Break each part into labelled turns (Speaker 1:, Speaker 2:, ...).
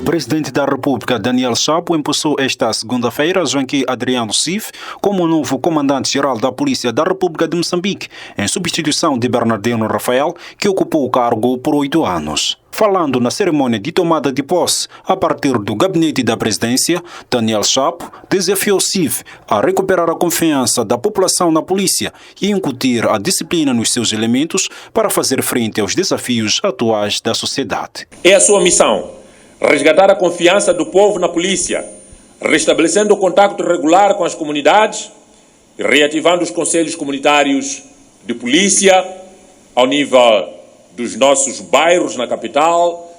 Speaker 1: Presidente da República, Daniel Chapo, impulsou esta segunda-feira Joaquim Adriano Cif como novo comandante-geral da Polícia da República de Moçambique, em substituição de Bernardino Rafael, que ocupou o cargo por 8 anos. Falando na cerimônia de tomada de posse a partir do gabinete da presidência, Daniel Chapo desafiou Cif a recuperar a confiança da população na polícia e incutir a disciplina nos seus elementos para fazer frente aos desafios atuais da sociedade.
Speaker 2: É a sua missão resgatar a confiança do povo na polícia, restabelecendo o contacto regular com as comunidades e reativando os conselhos comunitários de polícia ao nível dos nossos bairros na capital,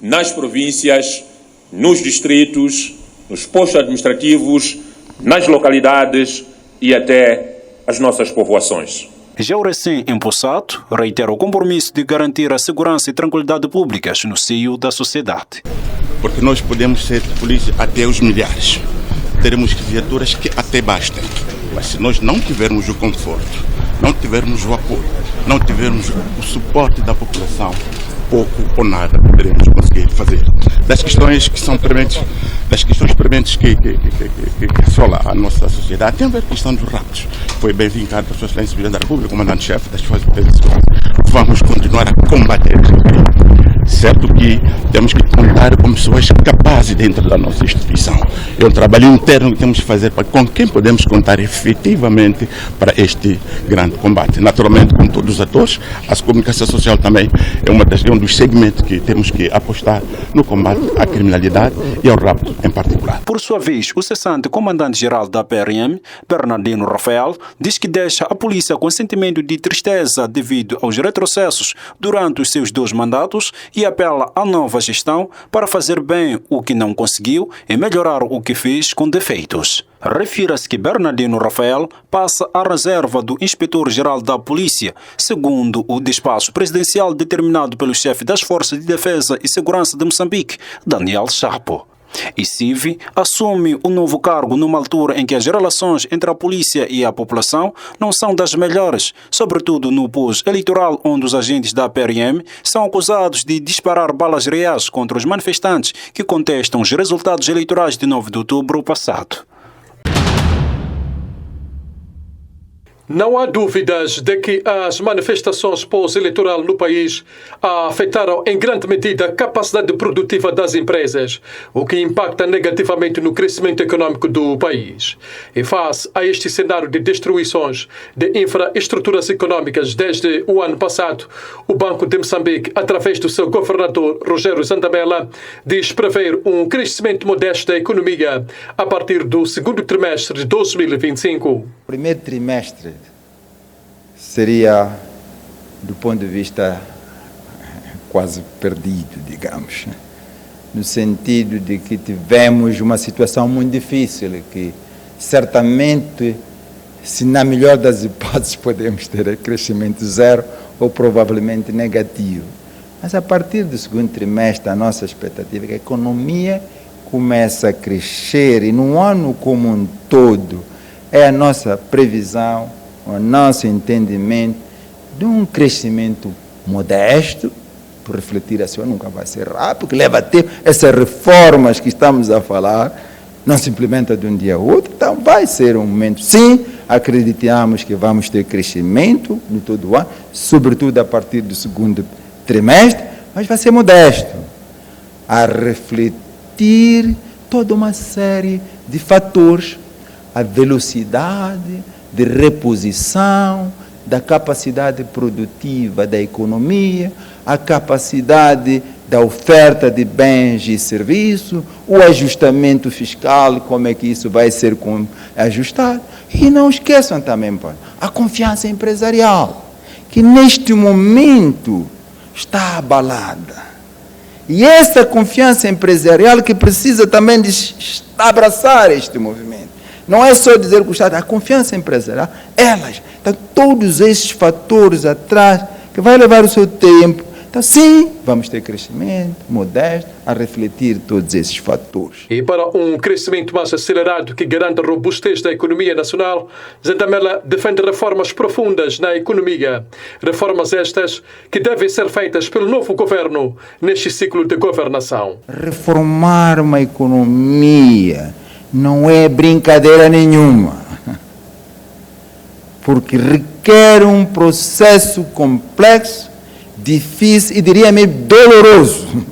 Speaker 2: nas províncias, nos distritos, nos postos administrativos, nas localidades e até as nossas povoações.
Speaker 1: Já o recém-empossado reitera o compromisso de garantir a segurança e tranquilidade públicas no seio da sociedade.
Speaker 3: Porque nós podemos ser polícia até os milhares. Teremos viaturas que até bastem. Mas se nós não tivermos o conforto, não tivermos o apoio, não tivermos o suporte da população, pouco ou nada poderemos conseguir fazer. Das questões que são prementes, que assola a nossa sociedade, tem a ver com a questão dos raptos. Foi bem vincado pela Sua Excelência Presidente da República, comandante-chefe das Forças de Segurança. Vamos continuar a combater esse crime. Certo que temos que contar com pessoas capazes dentro da nossa instituição. É um trabalho interno que temos que fazer com quem podemos contar efetivamente para este grande combate. Naturalmente, com todos os atores, a comunicação social também é um dos segmentos que temos que apostar no combate à criminalidade e ao rapto em particular.
Speaker 1: Por sua vez, o cessante comandante-geral da PRM, Bernardino Rafael, diz que deixa a polícia com sentimento de tristeza devido aos retrocessos durante os seus 2 mandatos e apela à nova gestão para fazer bem o que não conseguiu e melhorar o que fez com defeitos. Refira-se que Bernardino Rafael passa à reserva do inspetor-geral da polícia, segundo o despacho presidencial determinado pelo chefe das Forças de Defesa e Segurança de Moçambique, Daniel Chapo. E Cif assume o novo cargo numa altura em que as relações entre a polícia e a população não são das melhores, sobretudo no pós-eleitoral, onde os agentes da PRM são acusados de disparar balas reais contra os manifestantes que contestam os resultados eleitorais de 9 de outubro passado.
Speaker 4: Não há dúvidas de que as manifestações pós-eleitoral no país afetaram em grande medida a capacidade produtiva das empresas, o que impacta negativamente no crescimento econômico do país. E face a este cenário de destruições de infraestruturas econômicas desde o ano passado, o Banco de Moçambique, através do seu governador Rogério Zandamela, diz prever um crescimento modesto da economia a partir do 2º trimestre de 2025.
Speaker 5: Primeiro trimestre seria, do ponto de vista quase perdido, digamos, no sentido de que tivemos uma situação muito difícil, que certamente, se na melhor das hipóteses, podemos ter crescimento zero ou provavelmente negativo. Mas a partir do 2º trimestre, a nossa expectativa é que a economia comece a crescer e no ano como um todo, é a nossa previsão, o nosso entendimento de um crescimento modesto, por refletir assim, nunca vai ser rápido, porque leva tempo, essas reformas que estamos a falar, não se implementa de um dia a outro, então vai ser um momento, sim, acreditamos que vamos ter crescimento no todo o ano, sobretudo a partir do 2º trimestre, mas vai ser modesto, a refletir toda uma série de fatores, a velocidade de reposição da capacidade produtiva da economia, a capacidade da oferta de bens e serviços, o ajustamento fiscal, como é que isso vai ser ajustado. E não esqueçam também, a confiança empresarial, que neste momento está abalada. E essa confiança empresarial que precisa também de abraçar este movimento. Não é só dizer que o Estado, a confiança empresarial, elas, então, todos esses fatores atrás, que vai levar o seu tempo, Então, sim, vamos ter crescimento modesto a refletir todos esses fatores.
Speaker 4: E para um crescimento mais acelerado que garanta a robustez da economia nacional, Zentamela defende reformas profundas na economia. Reformas estas que devem ser feitas pelo novo governo neste ciclo de governação.
Speaker 5: Reformar uma economia não é brincadeira nenhuma, porque requer um processo complexo, difícil e diria meio doloroso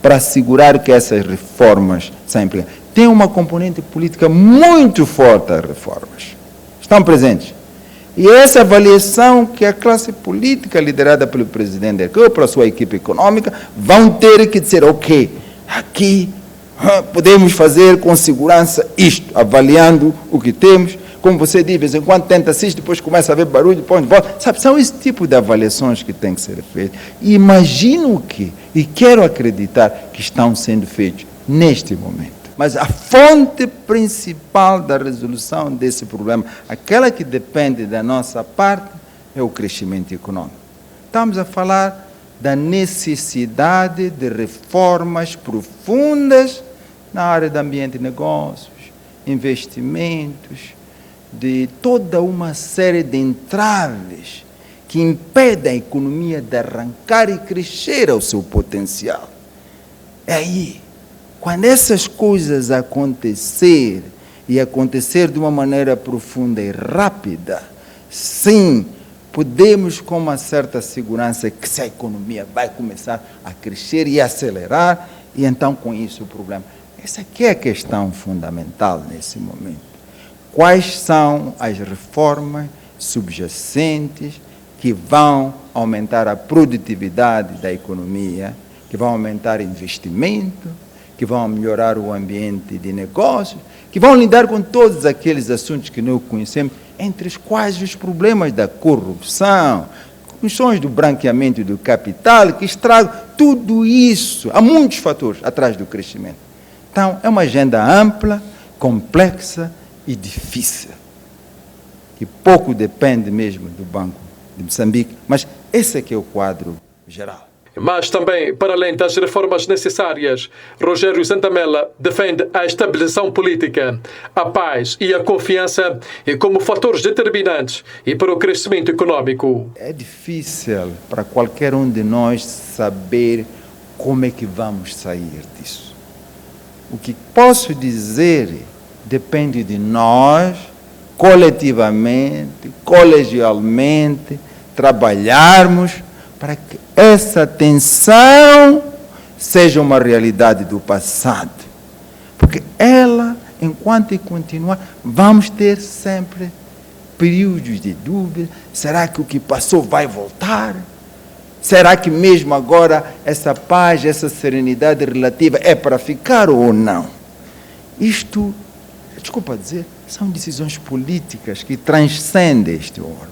Speaker 5: para assegurar que essas reformas são implicadas. Tem uma componente política muito forte as reformas. Estão presentes. E essa avaliação que a classe política liderada pelo presidente ou pela sua equipe econômica vão ter que dizer, ok, aqui podemos fazer com segurança isto, avaliando o que temos. Como você diz, de vez em quando tenta assistir, depois começa a ver barulho, depois volta. Sabe, são esse tipo de avaliações que tem que ser feitas. E imagino que, e quero acreditar que estão sendo feitos neste momento. Mas a fonte principal da resolução desse problema, aquela que depende da nossa parte, é o crescimento econômico. Estamos a falar da necessidade de reformas profundas na área de ambiente de negócios, investimentos, de toda uma série de entraves que impedem a economia de arrancar e crescer ao seu potencial. É aí, quando essas coisas acontecer, e acontecer de uma maneira profunda e rápida, sim, podemos com uma certa segurança que a economia vai começar a crescer e acelerar, e então com isso o problema. Essa aqui é a questão fundamental nesse momento. Quais são as reformas subjacentes que vão aumentar a produtividade da economia, que vão aumentar o investimento, que vão melhorar o ambiente de negócios, que vão lidar com todos aqueles assuntos que nós conhecemos, entre os quais os problemas da corrupção, questões do branqueamento do capital, que estragam tudo isso. Há muitos fatores atrás do crescimento. Então, é uma agenda ampla, complexa e difícil. E pouco depende mesmo do Banco de Moçambique, mas esse aqui é o quadro geral.
Speaker 4: Mas também, para além das reformas necessárias, Rogério Zentamela defende a estabilização política, a paz e a confiança como fatores determinantes e para o crescimento econômico.
Speaker 5: É difícil para qualquer um de nós saber como é que vamos sair disso. O que posso dizer depende de nós, coletivamente, colegialmente, trabalharmos para que essa tensão seja uma realidade do passado. Porque ela, enquanto continuar, vamos ter sempre períodos de dúvida. Será que o que passou vai voltar? Será que mesmo agora essa paz, essa serenidade relativa é para ficar ou não? Isto, desculpa dizer, são decisões políticas que transcendem este órgão.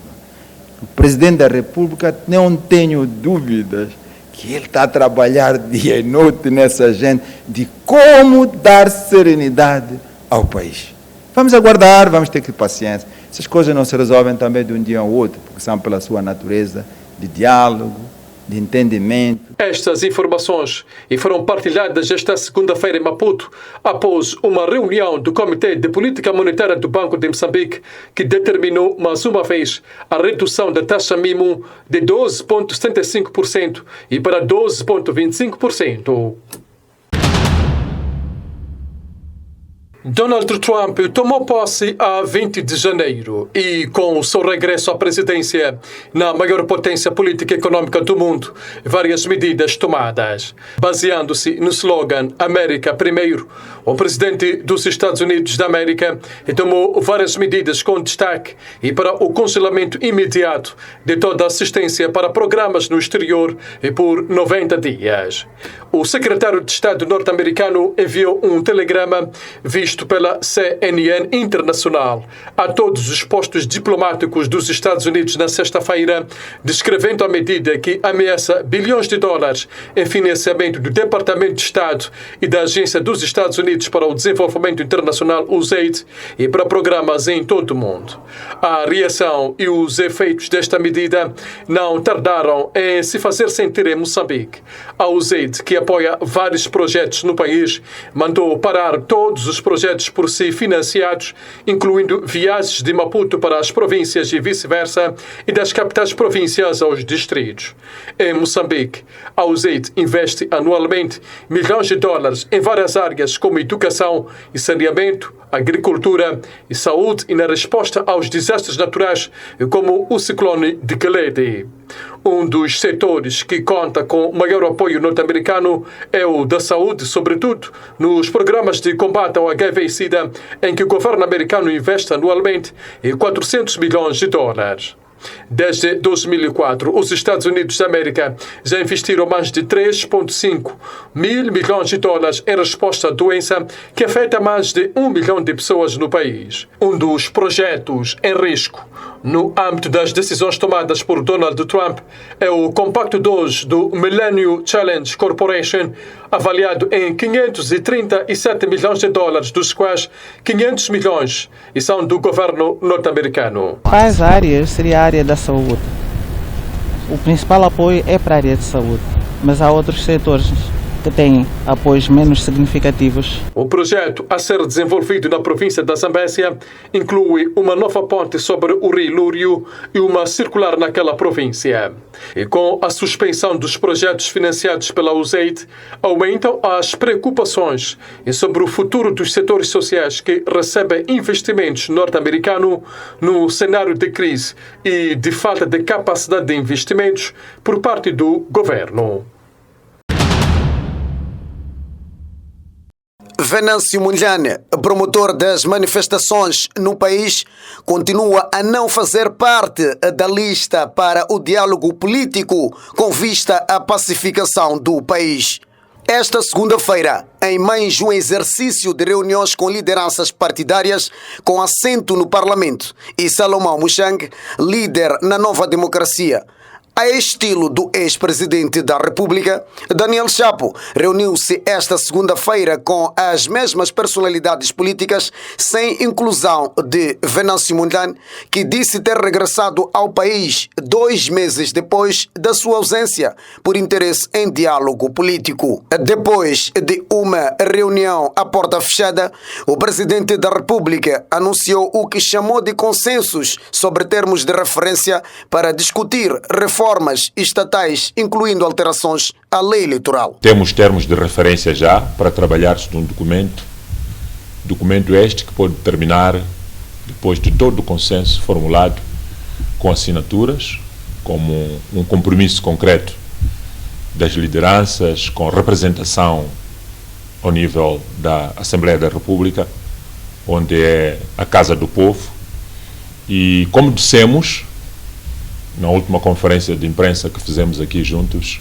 Speaker 5: O Presidente da República, não tenho dúvidas que ele está a trabalhar dia e noite nessa agenda de como dar serenidade ao país. Vamos aguardar, vamos ter que ter paciência. Essas coisas não se resolvem também de um dia ao outro, porque são pela sua natureza de diálogo, de entendimento.
Speaker 4: Estas informações foram partilhadas esta segunda-feira em Maputo, após uma reunião do Comitê de Política Monetária do Banco de Moçambique, que determinou mais uma vez a redução da taxa mínima de 12,75% e para 12,25%. Donald Trump tomou posse a 20 de janeiro e, com o seu regresso à presidência na maior potência política e econômica do mundo, várias medidas tomadas. Baseando-se no slogan América Primeiro, o presidente dos Estados Unidos da América tomou várias medidas com destaque e para o congelamento imediato de toda a assistência para programas no exterior por 90 dias. O secretário de Estado norte-americano enviou um telegrama visto pela CNN Internacional a todos os postos diplomáticos dos Estados Unidos na sexta-feira, descrevendo a medida que ameaça bilhões de dólares em financiamento do Departamento de Estado e da Agência dos Estados Unidos Unidos para o Desenvolvimento Internacional, USAID, e para programas em todo o mundo. A reação e os efeitos desta medida não tardaram em se fazer sentir em Moçambique. A USAID, que apoia vários projetos no país, mandou parar todos os projetos por si financiados, incluindo viagens de Maputo para as províncias e vice-versa, e das capitais provinciais aos distritos. Em Moçambique, a USAID investe anualmente milhões de dólares em várias áreas como educação e saneamento, agricultura e saúde e na resposta aos desastres naturais como o ciclone de Kelede. Um dos setores que conta com maior apoio norte-americano é o da saúde, sobretudo nos programas de combate ao HIV e SIDA, em que o governo americano investe anualmente $400 milhões. Desde 2004, os Estados Unidos da América já investiram mais de 3,5 mil milhões de dólares em resposta à doença que afeta mais de 1 milhão de pessoas no país. Um dos projetos em risco no âmbito das decisões tomadas por Donald Trump é o Compacto 2 do Millennium Challenge Corporation, avaliado em 537 milhões de dólares, dos quais 500 milhões são do governo norte-americano.
Speaker 6: Quais áreas seria a área da saúde? O principal apoio é para a área de saúde, mas há outros setores que têm apoios menos significativos.
Speaker 4: O projeto a ser desenvolvido na província da Zambésia inclui uma nova ponte sobre o rio Lúrio e uma circular naquela província. E com a suspensão dos projetos financiados pela USAID, aumentam as preocupações sobre o futuro dos setores sociais que recebem investimentos norte-americanos no cenário de crise e de falta de capacidade de investimentos por parte do governo.
Speaker 7: Venâncio Mondlane, promotor das manifestações no país, continua a não fazer parte da lista para o diálogo político com vista à pacificação do país. Esta segunda-feira, em mais um exercício de reuniões com lideranças partidárias com assento no Parlamento, e Salomão Muchang, líder na Nova Democracia, a estilo do ex-presidente da República, Daniel Chapo reuniu-se esta segunda-feira com as mesmas personalidades políticas, sem inclusão de Venâncio Mondlane, que disse ter regressado ao país 2 meses depois da sua ausência por interesse em diálogo político. Depois de uma reunião à porta fechada, o presidente da República anunciou o que chamou de consensos sobre termos de referência para discutir reformas estatais, incluindo alterações à lei eleitoral.
Speaker 2: Temos termos de referência já para trabalhar-se num documento este que pode terminar, depois de todo o consenso formulado, com assinaturas, como um compromisso concreto das lideranças, com representação ao nível da Assembleia da República, onde é a Casa do Povo. E, como dissemos na última conferência de imprensa que fizemos aqui juntos,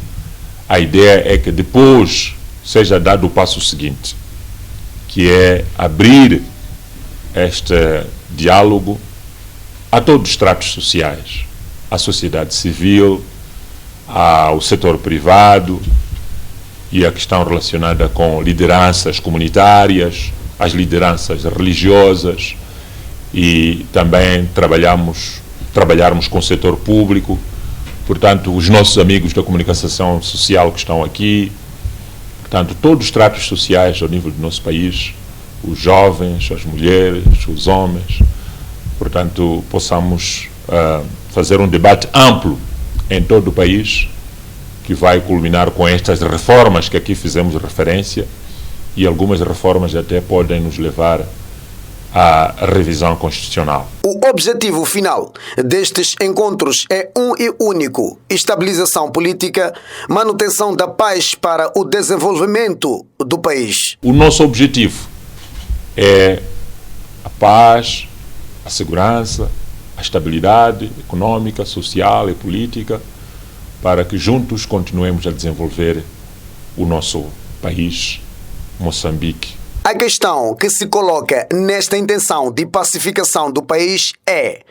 Speaker 2: a ideia é que depois seja dado o passo seguinte, que é abrir este diálogo a todos os estratos sociais, à sociedade civil, ao setor privado e a questão relacionada com lideranças comunitárias, as lideranças religiosas, e também trabalharmos com o setor público, portanto, os nossos amigos da comunicação social que estão aqui, portanto, todos os estratos sociais ao nível do nosso país, os jovens, as mulheres, os homens, portanto, possamos fazer um debate amplo em todo o país, que vai culminar com estas reformas que aqui fizemos referência, e algumas reformas até podem nos levar à revisão constitucional.
Speaker 7: O objetivo final destes encontros é um e único: estabilização política, manutenção da paz para o desenvolvimento do país.
Speaker 2: O nosso objetivo é a paz, a segurança, a estabilidade econômica, social e política, para que juntos continuemos a desenvolver o nosso país, Moçambique.
Speaker 7: A questão que se coloca nesta intenção de pacificação do país é: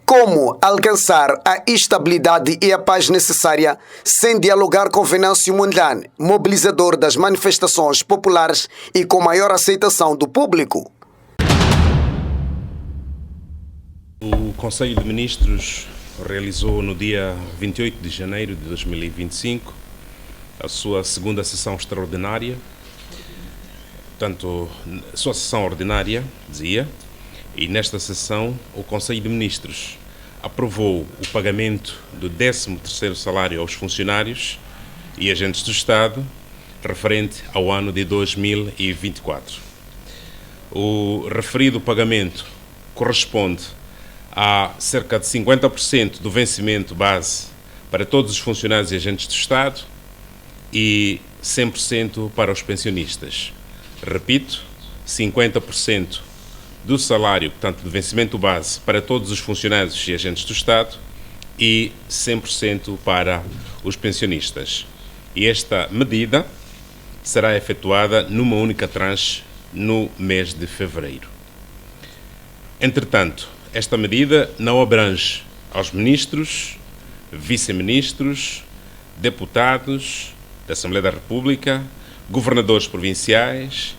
Speaker 7: Como alcançar a estabilidade e a paz necessária sem dialogar com Venâncio Mondlane, mobilizador das manifestações populares e com maior aceitação do público?
Speaker 8: O Conselho de Ministros realizou no dia 28 de janeiro de 2025 a sua segunda sessão extraordinária, portanto, a sua sessão ordinária, dizia, e nesta sessão o Conselho de Ministros aprovou o pagamento do 13º salário aos funcionários e agentes do Estado referente ao ano de 2024. O referido pagamento corresponde a cerca de 50% do vencimento base para todos os funcionários e agentes do Estado e 100% para os pensionistas. Repito, 50% do salário, portanto, do vencimento base para todos os funcionários e agentes do Estado e 100% para os pensionistas. E esta medida será efetuada numa única tranche no mês de fevereiro. Entretanto, esta medida não abrange aos ministros, vice-ministros, deputados da Assembleia da República, governadores provinciais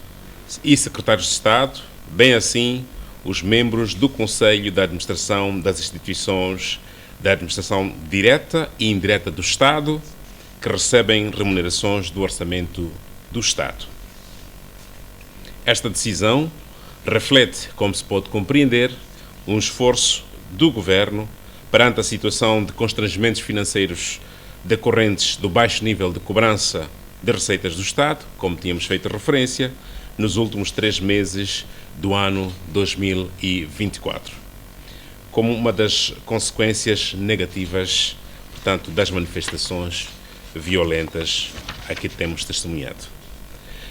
Speaker 8: e secretários de Estado, bem assim os membros do Conselho de Administração das instituições da administração direta e indireta do Estado, que recebem remunerações do orçamento do Estado. Esta decisão reflete, como se pode compreender, um esforço do Governo perante a situação de constrangimentos financeiros decorrentes do baixo nível de cobrança de receitas do Estado, como tínhamos feito referência, nos últimos 3 meses do ano 2024, como uma das consequências negativas, portanto, das manifestações violentas a que temos testemunhado.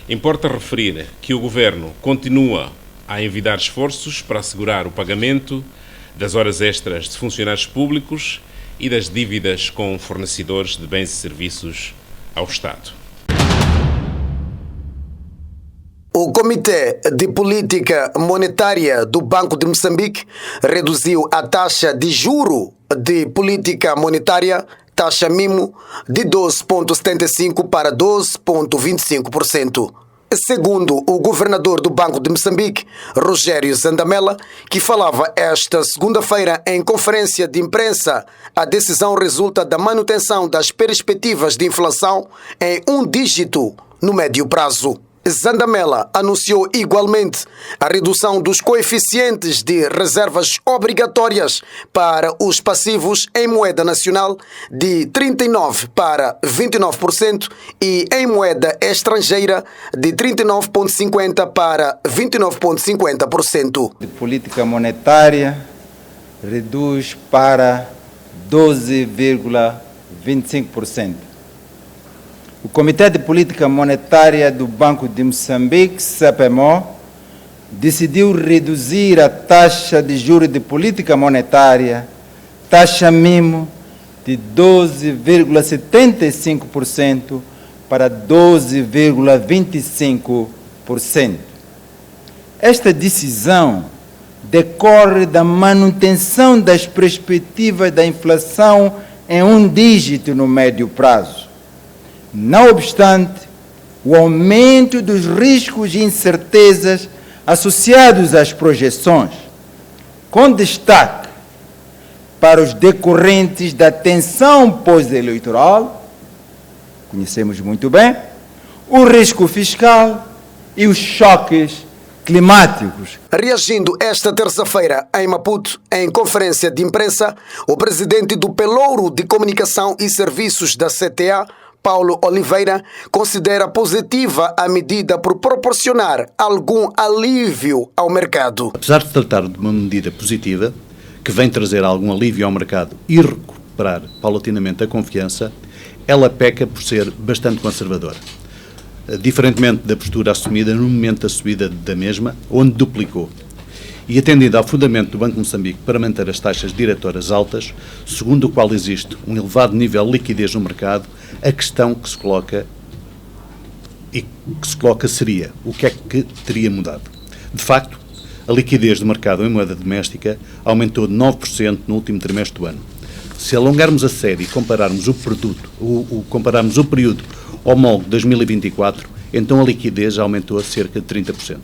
Speaker 8: Importa referir que o Governo continua a envidar esforços para assegurar o pagamento das horas extras de funcionários públicos e das dívidas com fornecedores de bens e serviços ao Estado.
Speaker 7: O Comitê de Política Monetária do Banco de Moçambique reduziu a taxa de juro de política monetária, taxa mimo, de 12,75% para 12,25%. Segundo o governador do Banco de Moçambique, Rogério Zandamela, que falava esta segunda-feira em conferência de imprensa, a decisão resulta da manutenção das perspectivas de inflação em 1 dígito no médio prazo. Zandamela anunciou igualmente a redução dos coeficientes de reservas obrigatórias para os passivos em moeda nacional de 39% para 29% e em moeda estrangeira de 39,50% para 29,50%.
Speaker 5: De política monetária reduz para 12,25%. O Comitê de Política Monetária do Banco de Moçambique, CPMO, decidiu reduzir a taxa de juros de política monetária, taxa mimo, de 12,75% para 12,25%. Esta decisão decorre da manutenção das perspectivas da inflação em 1 dígito no médio prazo. Não obstante, o aumento dos riscos e incertezas associados às projeções, com destaque para os decorrentes da tensão pós-eleitoral, conhecemos muito bem, o risco fiscal e os choques climáticos.
Speaker 7: Reagindo esta terça-feira em Maputo, em conferência de imprensa, o presidente do Pelouro de Comunicação e Serviços da CTA, Paulo Oliveira, considera positiva a medida por proporcionar algum alívio ao mercado.
Speaker 9: Apesar de tratar de uma medida positiva, que vem trazer algum alívio ao mercado e recuperar paulatinamente a confiança, ela peca por ser bastante conservadora. Diferentemente da postura assumida no momento da subida da mesma, onde duplicou. E atendendo ao fundamento do Banco de Moçambique para manter as taxas diretoras altas, segundo o qual existe um elevado nível de liquidez no mercado, a questão que se coloca seria: o que é que teria mudado? De facto, A liquidez do mercado em moeda doméstica aumentou de 9% no último trimestre do ano. Se alongarmos a série e compararmos compararmos o período homólogo de 2024, então a liquidez aumentou a cerca de 30%.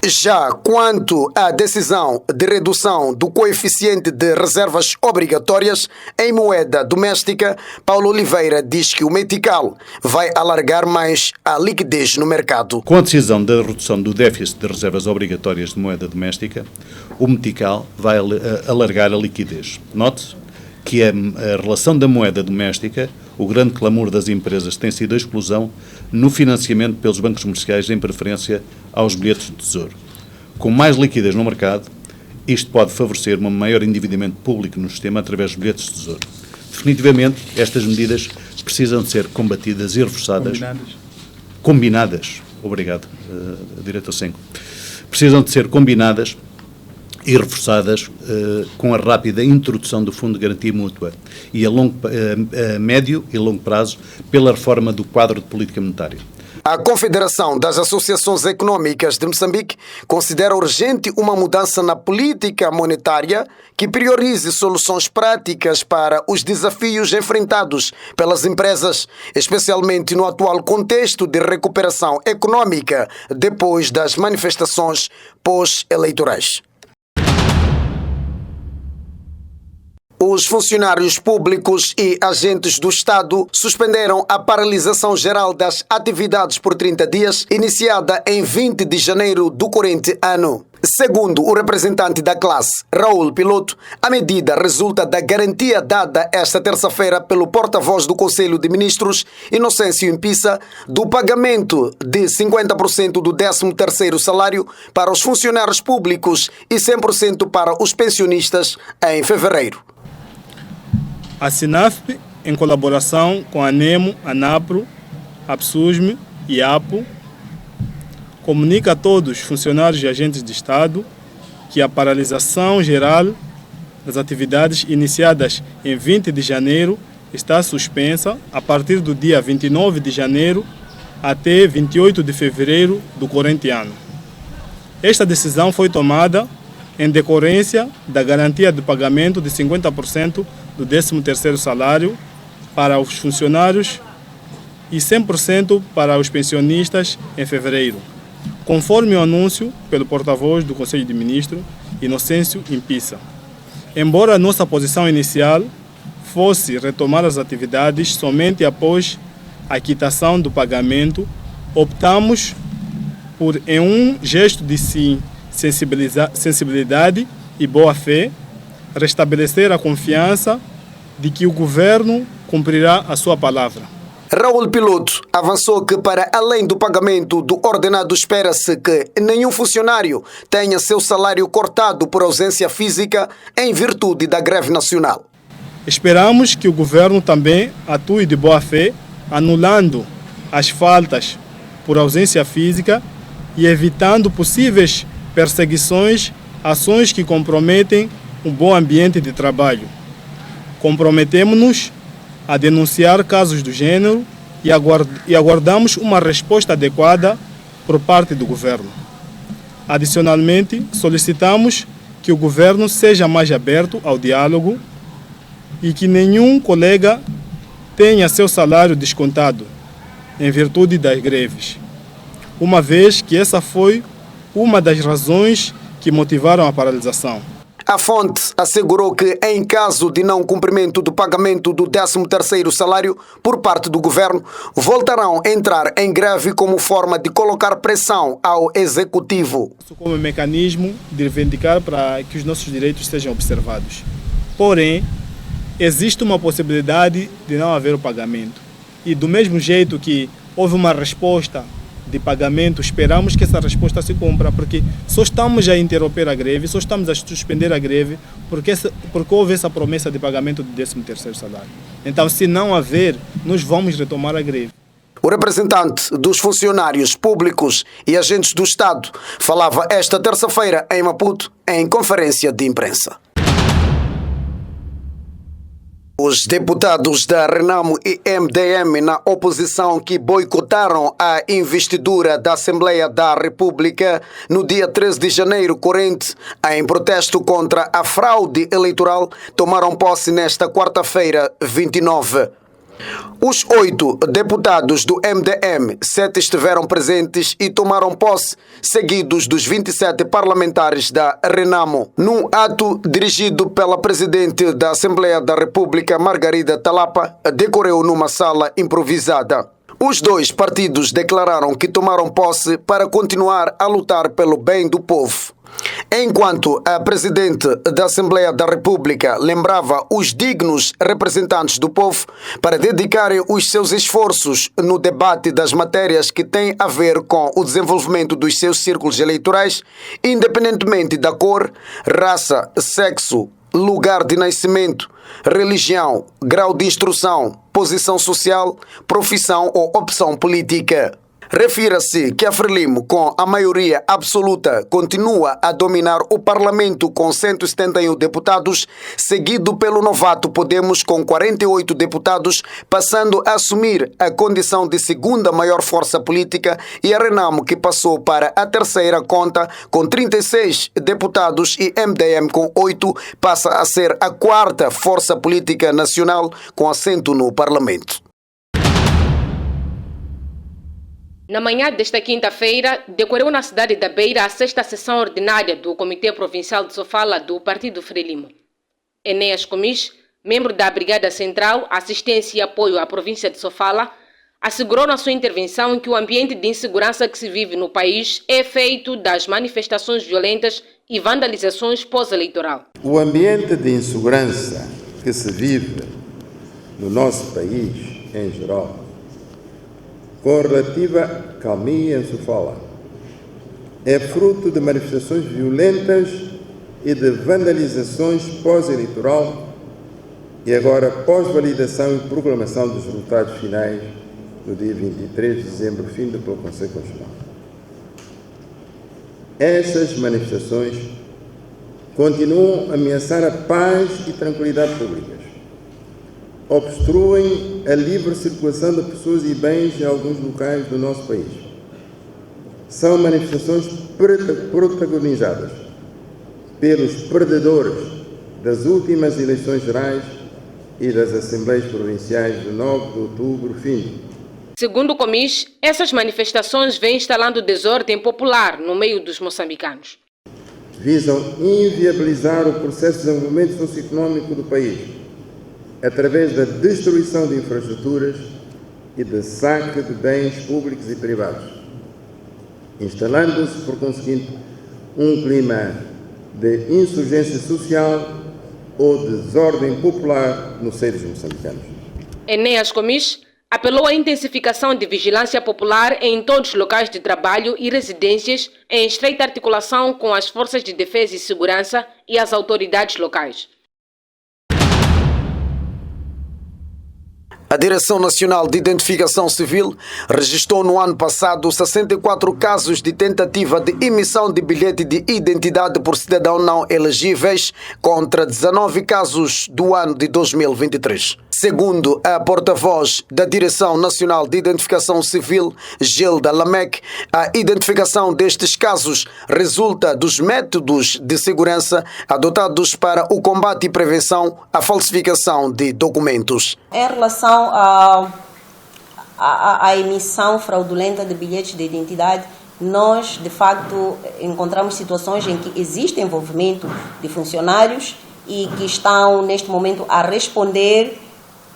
Speaker 7: Já quanto à decisão de redução do coeficiente de reservas obrigatórias em moeda doméstica, Paulo Oliveira diz que o Metical vai alargar mais a liquidez no mercado.
Speaker 9: Com a decisão da redução do déficit de reservas obrigatórias de moeda doméstica, o Metical vai alargar a liquidez. Note-se que a relação da moeda doméstica, o grande clamor das empresas tem sido a explosão no financiamento pelos bancos comerciais em preferência aos bilhetes de tesouro. Com mais liquidez no mercado, isto pode favorecer um maior endividamento público no sistema através dos bilhetes de tesouro. Definitivamente, estas medidas precisam de ser combatidas e reforçadas. Combinadas. Obrigado, diretor Senco. Precisam de ser combinadas e reforçadas com a rápida introdução do Fundo de Garantia Mútua e a médio e longo prazo pela reforma do quadro de política monetária.
Speaker 7: A Confederação das Associações Econômicas de Moçambique considera urgente uma mudança na política monetária que priorize soluções práticas para os desafios enfrentados pelas empresas, especialmente no atual contexto de recuperação econômica depois das manifestações pós-eleitorais. Os funcionários públicos e agentes do Estado suspenderam a paralisação geral das atividades por 30 dias, iniciada em 20 de janeiro do corrente ano. Segundo o representante da classe, Raul Piloto, a medida resulta da garantia dada esta terça-feira pelo porta-voz do Conselho de Ministros, Inocêncio Impissa, do pagamento de 50% do 13º salário para os funcionários públicos e 100% para os pensionistas em fevereiro.
Speaker 10: A SINAFP, em colaboração com a ANEMO, a ANAPRO, a PSUSM e a APO, comunica a todos os funcionários e agentes de Estado que a paralisação geral das atividades iniciadas em 20 de janeiro está suspensa a partir do dia 29 de janeiro até 28 de fevereiro do corrente ano. Esta decisão foi tomada em decorrência da garantia de pagamento de 50% do 13º salário para os funcionários e 100% para os pensionistas em fevereiro, conforme o anúncio pelo porta-voz do Conselho de Ministros, Inocêncio Impissa. Embora a nossa posição inicial fosse retomar as atividades somente após a quitação do pagamento, optamos por, em um gesto de sensibilidade e boa-fé, restabelecer a confiança de que o governo cumprirá a sua palavra.
Speaker 7: Raul Piloto avançou que, para além do pagamento do ordenado, espera-se que nenhum funcionário tenha seu salário cortado por ausência física em virtude da greve nacional.
Speaker 10: Esperamos que o governo também atue de boa-fé, anulando as faltas por ausência física e evitando possíveis perseguições, ações que comprometem um bom ambiente de trabalho. Comprometemos-nos a denunciar casos do gênero e aguardamos uma resposta adequada por parte do governo. Adicionalmente, solicitamos que o governo seja mais aberto ao diálogo e que nenhum colega tenha seu salário descontado em virtude das greves, uma vez que essa foi uma das razões que motivaram a paralisação.
Speaker 7: A fonte assegurou que, em caso de não cumprimento do pagamento do 13º salário por parte do governo, voltarão a entrar em greve como forma de colocar pressão ao executivo.
Speaker 10: Como mecanismo de reivindicar para que os nossos direitos sejam observados. Porém, existe uma possibilidade de não haver o pagamento. E do mesmo jeito que houve uma resposta de pagamento, esperamos que essa resposta se cumpra, porque só estamos a interromper a greve, só estamos a suspender a greve, porque houve essa promessa de pagamento do 13º salário. Então, se não haver, nós vamos retomar a greve.
Speaker 7: O representante dos funcionários públicos e agentes do Estado falava esta terça-feira em Maputo, em conferência de imprensa. Os deputados da Renamo e MDM na oposição que boicotaram a investidura da Assembleia da República no dia 13 de janeiro corrente, em protesto contra a fraude eleitoral, tomaram posse nesta quarta-feira, 29. Os 8 deputados do MDM, 7 estiveram presentes e tomaram posse, seguidos dos 27 parlamentares da Renamo. Num ato dirigido pela presidente da Assembleia da República, Margarida Talapa, decorreu numa sala improvisada. Os 2 partidos declararam que tomaram posse para continuar a lutar pelo bem do povo. Enquanto a presidente da Assembleia da República lembrava os dignos representantes do povo para dedicarem os seus esforços no debate das matérias que têm a ver com o desenvolvimento dos seus círculos eleitorais, independentemente da cor, raça, sexo, lugar de nascimento, religião, grau de instrução, posição social, profissão ou opção política. Refira-se que a Frelimo, com a maioria absoluta, continua a dominar o Parlamento com 171 deputados, seguido pelo novato Podemos com 48 deputados, passando a assumir a condição de segunda maior força política, e a Renamo, que passou para a terceira conta com 36 deputados, e MDM com 8, passa a ser a quarta força política nacional com assento no Parlamento.
Speaker 11: Na manhã desta quinta-feira, decorreu na cidade da Beira a 6ª sessão ordinária do Comitê Provincial de Sofala do Partido Frelimo. Enéas Comis, membro da Brigada Central, Assistência e Apoio à Província de Sofala, assegurou na sua intervenção que o ambiente de insegurança que se vive no país é feito das manifestações violentas e vandalizações pós-eleitoral.
Speaker 12: O ambiente de insegurança que se vive no nosso país, em geral, com relativa calmia em Sofala, é fruto de manifestações violentas e de vandalizações pós-eleitoral e agora pós-validação e proclamação dos resultados finais no dia 23 de dezembro, fim pelo Conselho Constitucional. Estas manifestações continuam a ameaçar a paz e tranquilidade públicas, obstruem a livre circulação de pessoas e bens em alguns locais do nosso país. São manifestações protagonizadas pelos perdedores das últimas eleições gerais e das Assembleias Provinciais de 9 de outubro, fim.
Speaker 11: Segundo o Comis, essas manifestações vêm instalando desordem popular no meio dos moçambicanos.
Speaker 12: Visam inviabilizar o processo de desenvolvimento socioeconômico do país, através da destruição de infraestruturas e de saque de bens públicos e privados, instalando-se, por conseguinte, um clima de insurgência social ou desordem popular no seio dos moçambicanos.
Speaker 11: Enéas Comis apelou à intensificação de vigilância popular em todos os locais de trabalho e residências, em estreita articulação com as forças de defesa e segurança e as autoridades locais.
Speaker 7: A Direção Nacional de Identificação Civil registrou no ano passado 64 casos de tentativa de emissão de bilhete de identidade por cidadão não elegíveis, contra 19 casos do ano de 2023. Segundo a porta-voz da Direção Nacional de Identificação Civil, Gilda Lamec, a identificação destes casos resulta dos métodos de segurança adotados para o combate e prevenção à falsificação de documentos.
Speaker 13: Em relação à emissão fraudulenta de bilhetes de identidade, nós, de facto, encontramos situações em que existe envolvimento de funcionários e que estão, neste momento, a responder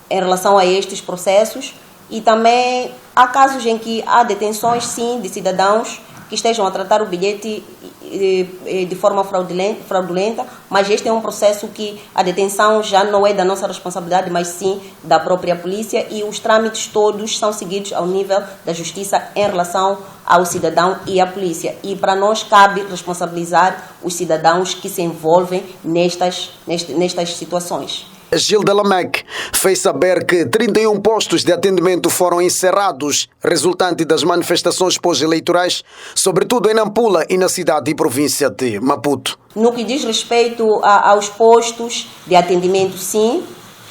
Speaker 13: em relação a estes processos, e também há casos em que há detenções, sim, de cidadãos que estejam a tratar o bilhete de forma fraudulenta, mas este é um processo que a detenção já não é da nossa responsabilidade, mas sim da própria polícia, e os trâmites todos são seguidos ao nível da justiça em relação ao cidadão e à polícia. E para nós cabe responsabilizar os cidadãos que se envolvem nestas situações.
Speaker 7: Gilda Lamec fez saber que 31 postos de atendimento foram encerrados, resultante das manifestações pós-eleitorais, sobretudo em Nampula e na cidade e província de Maputo.
Speaker 13: No que diz respeito aos postos de atendimento, sim,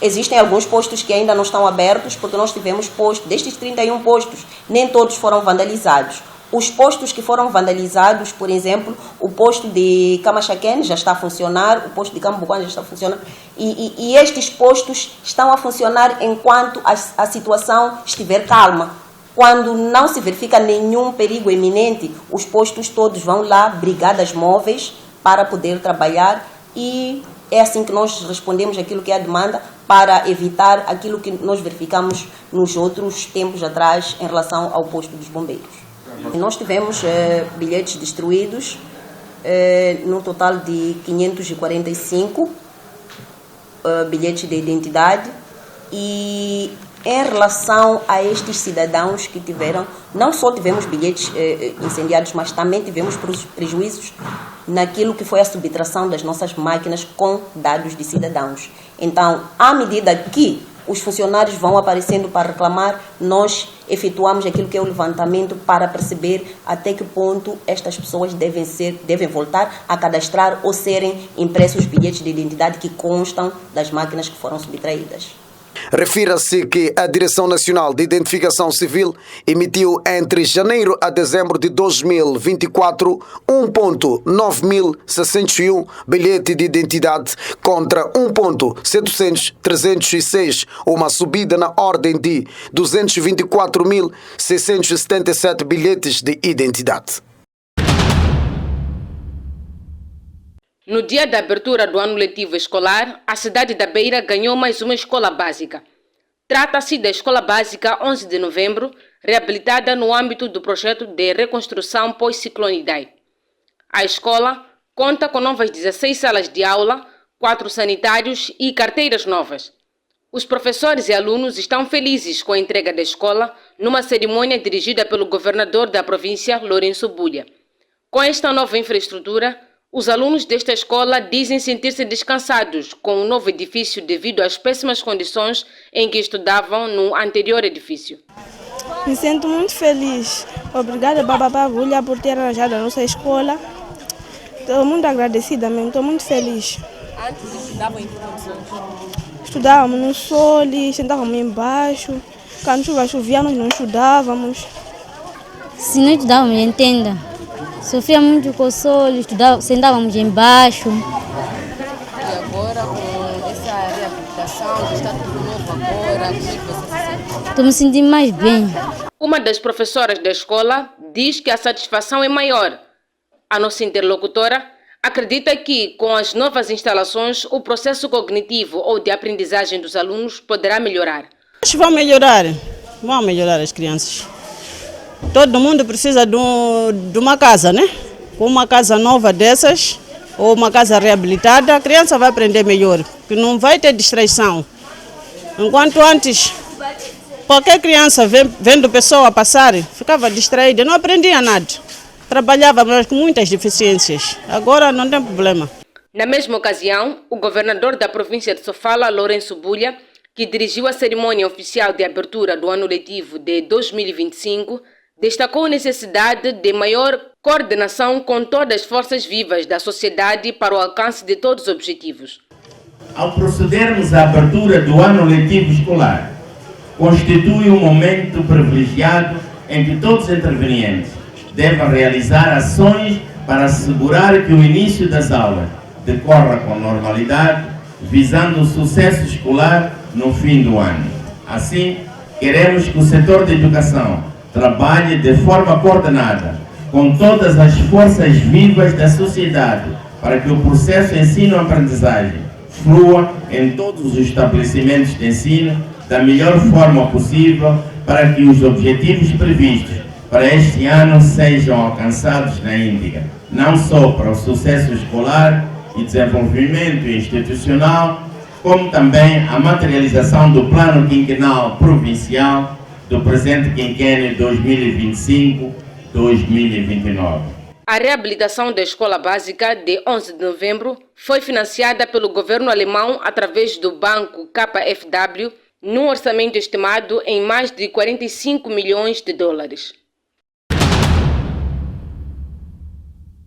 Speaker 13: Existem alguns postos que ainda não estão abertos, porque nós tivemos postos, destes 31 postos, nem todos foram vandalizados. Os postos que foram vandalizados, por exemplo, o posto de Camachaquene já está a funcionar, o posto de Cambuquane já está a funcionar, e estes postos estão a funcionar enquanto a situação estiver calma. Quando não se verifica nenhum perigo iminente, os postos todos vão lá, brigadas móveis, para poder trabalhar, e é assim que nós respondemos aquilo que é a demanda, para evitar aquilo que nós verificamos nos outros tempos atrás em relação ao posto dos bombeiros. Nós tivemos bilhetes destruídos, no total de 545 bilhetes de identidade, e em relação a estes cidadãos que tiveram, não só tivemos bilhetes incendiados, mas também tivemos prejuízos naquilo que foi a subtração das nossas máquinas com dados de cidadãos. Então, à medida que os funcionários vão aparecendo para reclamar, nós efetuamos aquilo que é o levantamento para perceber até que ponto estas pessoas devem voltar a cadastrar ou serem impressos bilhetes de identidade que constam das máquinas que foram subtraídas.
Speaker 7: Refira-se que a Direção Nacional de Identificação Civil emitiu entre janeiro a dezembro de 2024 1.9601 bilhete de identidade contra 1.70306, uma subida na ordem de 224.677 bilhetes de identidade.
Speaker 11: No dia da abertura do ano letivo escolar, a cidade da Beira ganhou mais uma escola básica. Trata-se da Escola Básica 11 de Novembro, reabilitada no âmbito do projeto de reconstrução pós-ciclone Idai. A escola conta com novas 16 salas de aula, 4 sanitários e carteiras novas. Os professores e alunos estão felizes com a entrega da escola numa cerimônia dirigida pelo governador da província, Lourenço Bulha. Com esta nova infraestrutura, os alunos desta escola dizem sentir-se descansados com o novo edifício devido às péssimas condições em que estudavam no anterior edifício.
Speaker 14: Me sinto muito feliz. Obrigada, Babá Bulha, por ter arranjado a nossa escola. Estou muito agradecida mesmo, estou muito feliz.
Speaker 11: Antes estudavam em que condições?
Speaker 14: Estudávamos no sol, sentávamos embaixo. Quando chovia, nós não estudávamos.
Speaker 15: Se não estudávamos em tenda, sofria muito com o sol, sentávamos embaixo.
Speaker 11: E agora, com essa reabilitação, já está tudo novo agora, como é que você se sente?
Speaker 15: Estou me sentindo mais bem.
Speaker 11: Uma das professoras da escola diz que a satisfação é maior. A nossa interlocutora acredita que, com as novas instalações, o processo cognitivo ou de aprendizagem dos alunos poderá melhorar.
Speaker 16: Acho que vão melhorar as crianças. Todo mundo precisa de uma casa, né? Com uma casa nova dessas, ou uma casa reabilitada, a criança vai aprender melhor, porque não vai ter distração. Enquanto antes, qualquer criança vendo pessoa passar, ficava distraída, não aprendia nada. Trabalhava, mas com muitas deficiências. Agora não tem problema.
Speaker 11: Na mesma ocasião, o governador da província de Sofala, Lourenço Bulha, que dirigiu a cerimônia oficial de abertura do ano letivo de 2025, destacou a necessidade de maior coordenação com todas as forças vivas da sociedade para o alcance de todos os objetivos.
Speaker 17: Ao procedermos à abertura do ano letivo escolar, constitui um momento privilegiado em que todos os intervenientes devem realizar ações para assegurar que o início das aulas decorra com normalidade, visando o sucesso escolar no fim do ano. Assim, queremos que o setor da educação trabalhe de forma coordenada com todas as forças vivas da sociedade para que o processo de ensino-aprendizagem flua em todos os estabelecimentos de ensino da melhor forma possível para que os objetivos previstos para este ano sejam alcançados na íntegra, não só para o sucesso escolar e desenvolvimento institucional, como também a materialização do Plano Quinquenal Provincial do presente quinquênio 2025-2029.
Speaker 11: A reabilitação da Escola Básica de 11 de novembro foi financiada pelo governo alemão através do banco KfW, num orçamento estimado em mais de 45 milhões de dólares.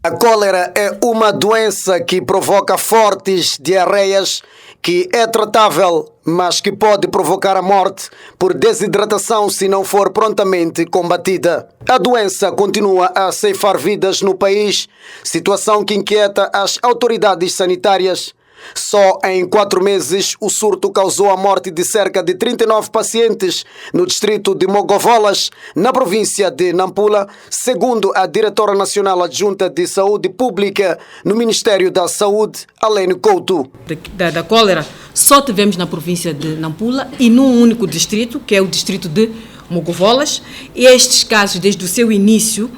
Speaker 7: A cólera é uma doença que provoca fortes diarreias que é tratável, mas que pode provocar a morte por desidratação se não for prontamente combatida. A doença continua a ceifar vidas no país, situação que inquieta as autoridades sanitárias. Só em 4 meses, o surto causou a morte de cerca de 39 pacientes no distrito de Mogovolas, na província de Nampula, segundo a diretora nacional adjunta de Saúde Pública no Ministério da Saúde, Alene Couto.
Speaker 18: Da cólera só tivemos na província de Nampula e num único distrito, que é o distrito de Mogovolas. E estes casos, desde o seu início,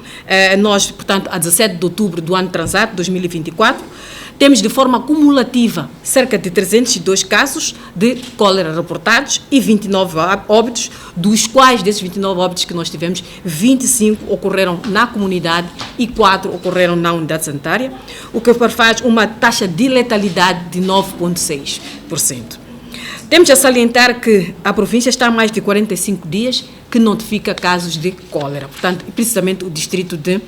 Speaker 18: nós, portanto, a 17 de outubro do ano transato, 2024, temos de forma cumulativa cerca de 302 casos de cólera reportados e 29 óbitos, dos quais, desses 29 óbitos que nós tivemos, 25 ocorreram na comunidade e 4 ocorreram na unidade sanitária, o que faz uma taxa de letalidade de 9,6%. Temos a salientar que a província está há mais de 45 dias que notifica casos de cólera, portanto, precisamente o distrito de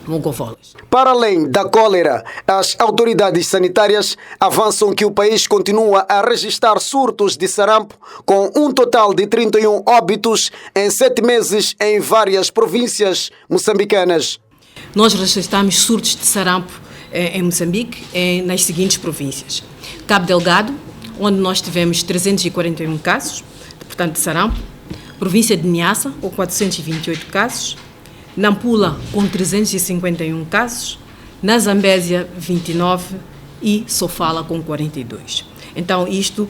Speaker 18: Mogovolas.
Speaker 7: Para além da cólera, as autoridades sanitárias avançam que o país continua a registrar surtos de sarampo, com um total de 31 óbitos em 7 meses em várias províncias moçambicanas.
Speaker 18: Nós registramos surtos de sarampo em Moçambique, nas seguintes províncias: Cabo Delgado, onde nós tivemos 341 casos, portanto, de sarampo; província de Niassa, com 428 casos; Nampula, com 351 casos; na Zambésia, 29 e Sofala, com 42. Então, isto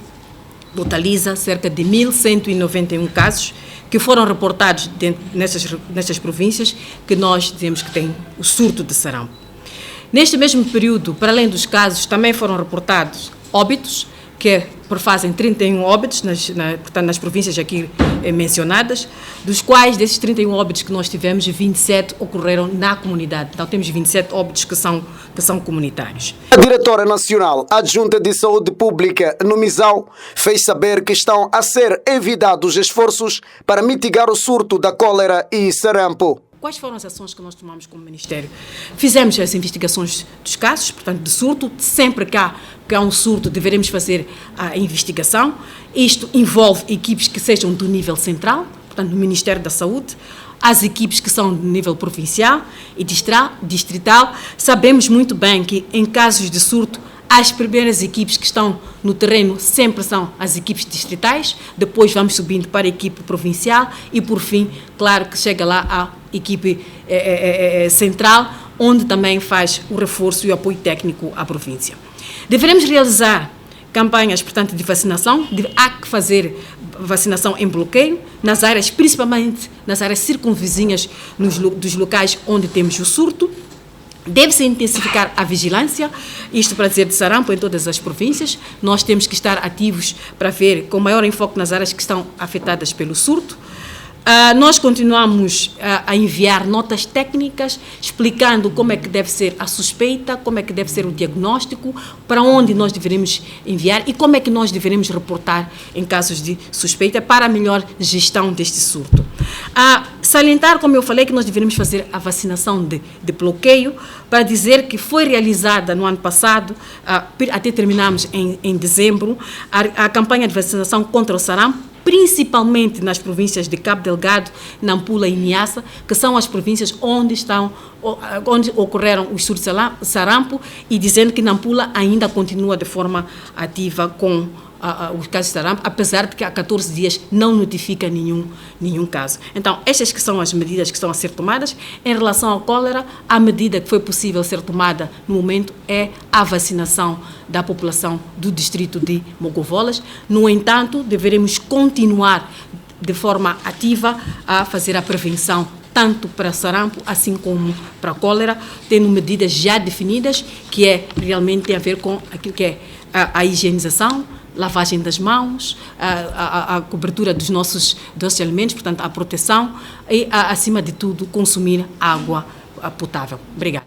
Speaker 18: totaliza cerca de 1.191 casos que foram reportados nestas províncias que nós dizemos que tem o surto de sarampo. Neste mesmo período, para além dos casos, também foram reportados óbitos, que fazem 31 óbitos portanto, nas províncias aqui mencionadas, dos quais, desses 31 óbitos que nós tivemos, 27 ocorreram na comunidade. Então, temos 27 óbitos que são comunitários.
Speaker 7: A diretora nacional adjunta de Saúde Pública no Misau fez saber que estão a ser envidados esforços para mitigar o surto da cólera e sarampo.
Speaker 18: Quais foram as ações que nós tomamos como Ministério? Fizemos as investigações dos casos, portanto, de surto. Sempre que há um surto, deveremos fazer a investigação. Isto envolve equipes que sejam do nível central, portanto, do Ministério da Saúde, as equipes que são do nível provincial e distrital. Sabemos muito bem que, em casos de surto, as primeiras equipes que estão no terreno sempre são as equipes distritais, depois vamos subindo para a equipe provincial e, por fim, claro que chega lá a equipe central, onde também faz o reforço e o apoio técnico à província. Deveremos realizar campanhas, portanto, de vacinação. Há que fazer vacinação em bloqueio, nas áreas, principalmente nas áreas circunvizinhas dos locais onde temos o surto. Deve-se intensificar a vigilância, isto para dizer de sarampo em todas as províncias. Nós temos que estar ativos para ver com maior enfoque nas áreas que estão afetadas pelo surto. Nós continuamos a enviar notas técnicas explicando como é que deve ser a suspeita, como é que deve ser o diagnóstico, para onde nós deveremos enviar e como é que nós deveremos reportar em casos de suspeita para a melhor gestão deste surto. Salientar, como eu falei, que nós deveremos fazer a vacinação de bloqueio, para dizer que foi realizada no ano passado, até terminamos em dezembro, a campanha de vacinação contra o sarampo, principalmente nas províncias de Cabo Delgado, Nampula e Niassa, que são as províncias onde ocorreram os surtos de sarampo, e dizendo que Nampula ainda continua de forma ativa com os casos de sarampo, apesar de que há 14 dias não notifica nenhum caso. Então, estas que são as medidas que estão a ser tomadas. Em relação à cólera, a medida que foi possível ser tomada no momento é a vacinação da população do distrito de Mogovolas. No entanto, deveremos continuar de forma ativa a fazer a prevenção tanto para sarampo, assim como para a cólera, tendo medidas já definidas, que realmente tem a ver com aquilo que é a higienização, lavagem das mãos, a cobertura dos nossos alimentos, portanto, a proteção e, acima de tudo, consumir água potável. Obrigada.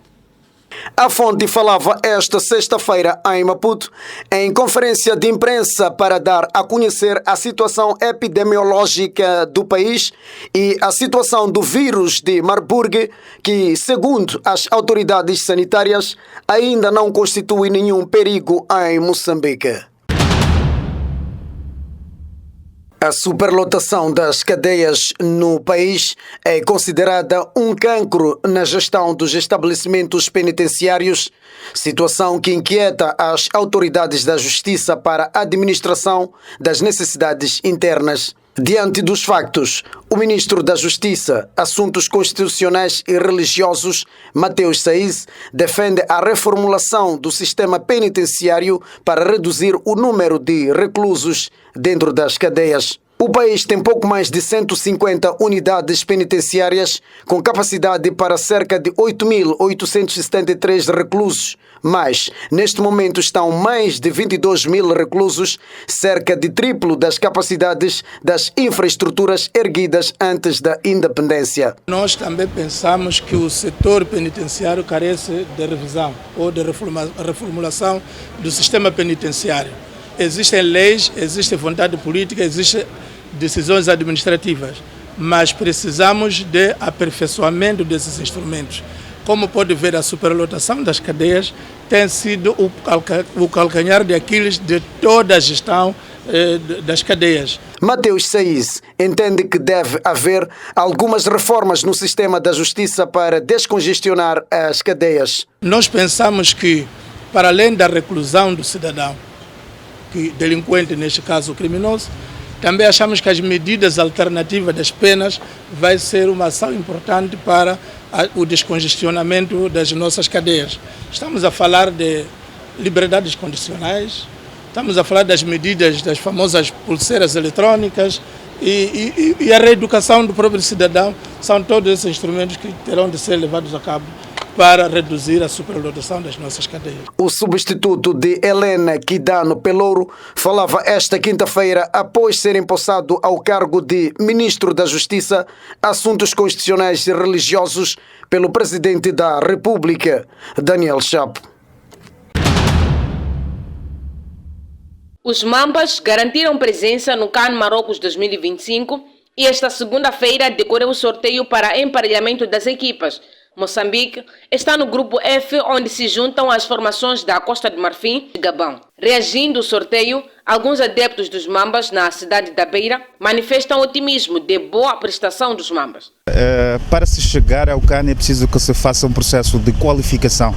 Speaker 7: A fonte falava esta sexta-feira em Maputo, em conferência de imprensa, para dar a conhecer a situação epidemiológica do país e a situação do vírus de Marburg, que, segundo as autoridades sanitárias, ainda não constitui nenhum perigo em Moçambique. A superlotação das cadeias no país é considerada um cancro na gestão dos estabelecimentos penitenciários, situação que inquieta as autoridades da Justiça para a administração das necessidades internas. Diante dos factos, o ministro da Justiça, Assuntos Constitucionais e Religiosos, Mateus Saiz, defende a reformulação do sistema penitenciário para reduzir o número de reclusos dentro das cadeias. O país tem pouco mais de 150 unidades penitenciárias com capacidade para cerca de 8.873 reclusos, mas neste momento estão mais de 22 mil reclusos, cerca de triplo das capacidades das infraestruturas erguidas antes da independência.
Speaker 19: Nós também pensamos que o setor penitenciário carece de revisão ou de reformulação do sistema penitenciário. Existem leis, existe vontade política, existem decisões administrativas, mas precisamos de aperfeiçoamento desses instrumentos. Como pode ver, a superlotação das cadeias tem sido o calcanhar de Aquiles de toda a gestão das cadeias.
Speaker 7: Mateus Saiz entende que deve haver algumas reformas no sistema da justiça para descongestionar as cadeias.
Speaker 19: Nós pensamos que, para além da reclusão do cidadão, delinquente, neste caso criminoso, também achamos que as medidas alternativas das penas vai ser uma ação importante para o descongestionamento das nossas cadeias. Estamos a falar de liberdades condicionais, estamos a falar das medidas das famosas pulseiras eletrônicas e a reeducação do próprio cidadão. São todos esses instrumentos que terão de ser levados a cabo para reduzir a superlotação das nossas cadeias.
Speaker 7: O substituto de Helena Quidano Pelouro falava esta quinta-feira após ser empossado ao cargo de Ministro da Justiça, Assuntos Constitucionais e Religiosos pelo Presidente da República, Daniel Chapo.
Speaker 11: Os Mambas garantiram presença no CAN Marrocos 2025 e esta segunda-feira decorreu o sorteio para emparelhamento das equipas. Moçambique está no grupo F, onde se juntam as formações da Costa do Marfim e Gabão. Reagindo ao sorteio, alguns adeptos dos Mambas na cidade da Beira manifestam otimismo de boa prestação dos Mambas.
Speaker 20: Para se chegar ao CAN é preciso que se faça um processo de qualificação.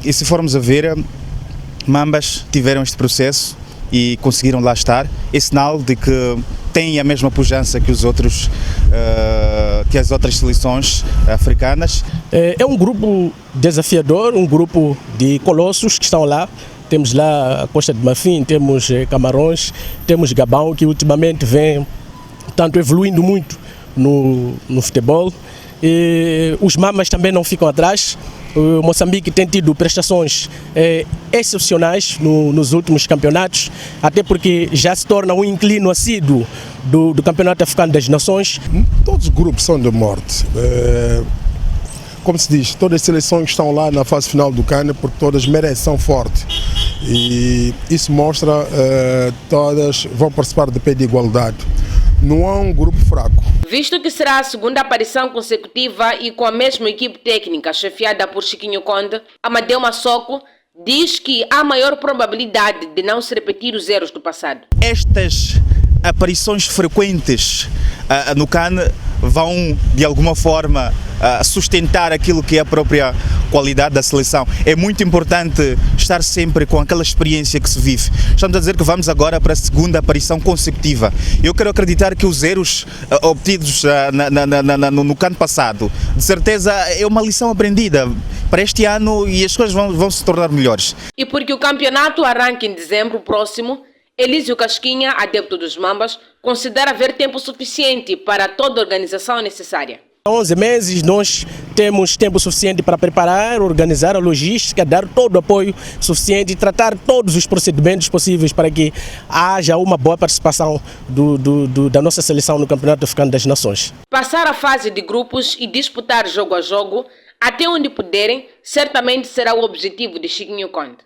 Speaker 20: E se formos a ver, Mambas tiveram este processo e conseguiram lá estar. É sinal de que têm a mesma pujança que as outras seleções africanas.
Speaker 21: É um grupo desafiador, um grupo de colossos que estão lá. Temos lá a Costa do Marfim, temos Camarões, temos Gabão, que ultimamente vem tanto evoluindo muito no futebol. E os Mamas também não ficam atrás. O Moçambique tem tido prestações excepcionais nos últimos campeonatos, até porque já se torna um inclino assíduo do Campeonato Africano das Nações.
Speaker 22: Todos os grupos são de morte. Como se diz, todas as seleções que estão lá na fase final do CAN, porque todas merecem, são fortes. E isso mostra todas vão participar de pé de igualdade. Não há um grupo fraco.
Speaker 11: Visto que será a segunda aparição consecutiva e com a mesma equipe técnica chefiada por Chiquinho Conde, Amadeu Massoko diz que há maior probabilidade de não se repetir os erros do passado.
Speaker 20: Estas aparições frequentes no CAN vão, de alguma forma, sustentar aquilo que é a própria qualidade da seleção. É muito importante estar sempre com aquela experiência que se vive. Estamos a dizer que vamos agora para a segunda aparição consecutiva. Eu quero acreditar que os erros obtidos no CAN passado, de certeza, é uma lição aprendida para este ano e as coisas vão se tornar melhores.
Speaker 11: E porque o campeonato arranca em dezembro próximo, Elísio Casquinha, adepto dos Mambas, considera haver tempo suficiente para toda a organização necessária.
Speaker 21: 11 meses nós temos tempo suficiente para preparar, organizar a logística, dar todo o apoio suficiente e tratar todos os procedimentos possíveis para que haja uma boa participação da nossa seleção no Campeonato Africano das Nações.
Speaker 11: Passar a fase de grupos e disputar jogo a jogo, até onde puderem, certamente será o objetivo de Chiquinho Conde.